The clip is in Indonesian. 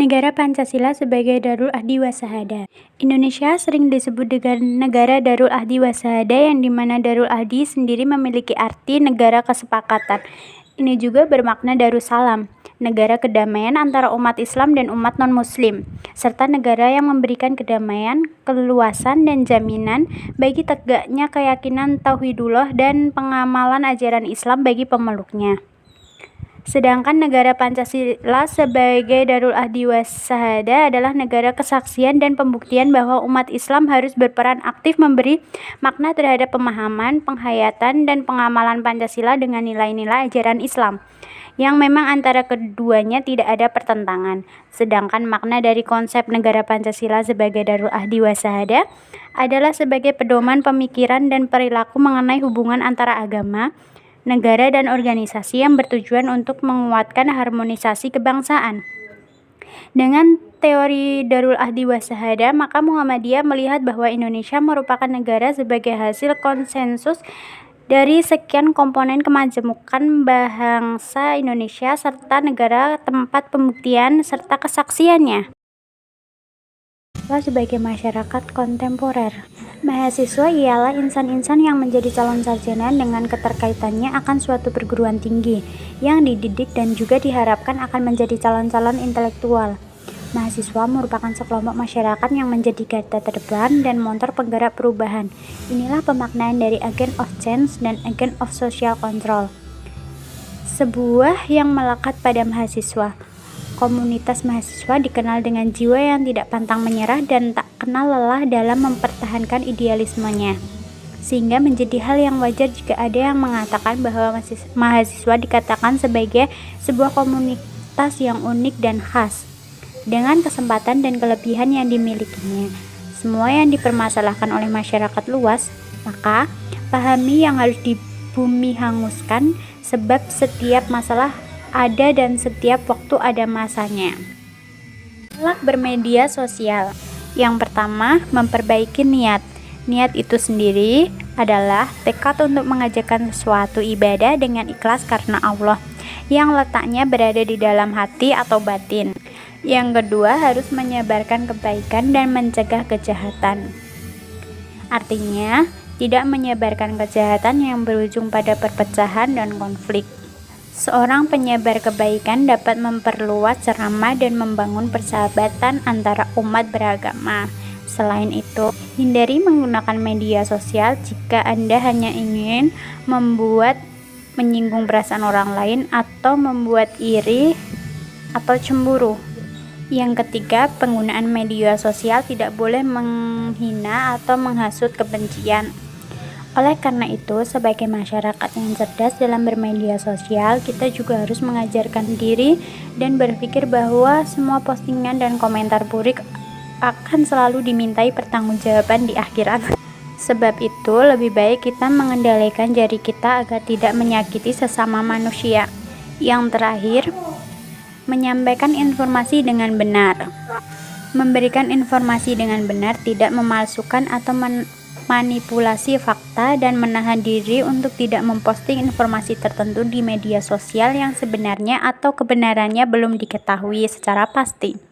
Negara Pancasila sebagai Darul Ahdi Wasahada. Indonesia sering disebut dengan negara Darul Ahdi Wasahada yang dimana Darul Ahdi sendiri memiliki arti negara kesepakatan. Ini juga bermakna Darussalam, negara kedamaian antara umat Islam dan umat non-Muslim, serta negara yang memberikan kedamaian, keluasan, dan jaminan bagi tegaknya keyakinan Tauhidullah dan pengamalan ajaran Islam bagi pemeluknya. Sedangkan negara Pancasila sebagai Darul Ahdi Wasahada adalah negara kesaksian dan pembuktian bahwa umat Islam harus berperan aktif memberi makna terhadap pemahaman, penghayatan, dan pengamalan Pancasila dengan nilai-nilai ajaran Islam, yang memang antara keduanya tidak ada pertentangan. Sedangkan makna dari konsep negara Pancasila sebagai Darul Ahdi Wasahada adalah sebagai pedoman pemikiran dan perilaku mengenai hubungan antara agama, negara, dan organisasi yang bertujuan untuk menguatkan harmonisasi kebangsaan. Dengan teori Darul Ahdi Wasahada, maka Muhammadiyah melihat bahwa Indonesia merupakan negara sebagai hasil konsensus dari sekian komponen kemajemukan bangsa Indonesia serta negara tempat pembuktian serta kesaksiannya. Sebagai masyarakat kontemporer, mahasiswa ialah insan-insan yang menjadi calon sarjana dengan keterkaitannya akan suatu perguruan tinggi yang dididik dan juga diharapkan akan menjadi calon-calon intelektual. Mahasiswa merupakan sekelompok masyarakat yang menjadi garda terdepan dan motor penggerak perubahan. Inilah pemaknaan dari agent of change dan agent of social control. Sebuah yang melekat pada mahasiswa. Komunitas mahasiswa dikenal dengan jiwa yang tidak pantang menyerah dan tak kenal lelah dalam mempertahankan idealismenya. Sehingga menjadi hal yang wajar jika ada yang mengatakan bahwa mahasiswa dikatakan sebagai sebuah komunitas yang unik dan khas, dengan kesempatan dan kelebihan yang dimilikinya. Semua yang dipermasalahkan oleh masyarakat luas, maka pahami yang harus dibumi hanguskan, sebab setiap masalah ada dan setiap waktu ada masanya. Akhlak bermedia sosial. Yang pertama, memperbaiki niat. Niat itu sendiri adalah tekad untuk mengerjakan sesuatu ibadah dengan ikhlas karena Allah, yang letaknya berada di dalam hati atau batin. Yang kedua, harus menyebarkan kebaikan dan mencegah kejahatan. Artinya, tidak menyebarkan kejahatan yang berujung pada perpecahan dan konflik. Seorang penyebar kebaikan dapat memperluas ceramah dan membangun persahabatan antara umat beragama. Selain itu, hindari menggunakan media sosial jika Anda hanya ingin menyinggung perasaan orang lain atau membuat iri atau cemburu. Yang ketiga, penggunaan media sosial tidak boleh menghina atau menghasut kebencian. Oleh karena itu, sebagai masyarakat yang cerdas dalam bermedia sosial, kita juga harus mengajarkan diri dan berpikir bahwa semua postingan dan komentar buruk akan selalu dimintai pertanggungjawaban di akhirat. Sebab itu, lebih baik kita mengendalikan jari kita agar tidak menyakiti sesama manusia. Yang terakhir, menyampaikan informasi dengan benar. Memberikan informasi dengan benar, tidak memalsukan atau manipulasi fakta, dan menahan diri untuk tidak memposting informasi tertentu di media sosial yang sebenarnya atau kebenarannya belum diketahui secara pasti.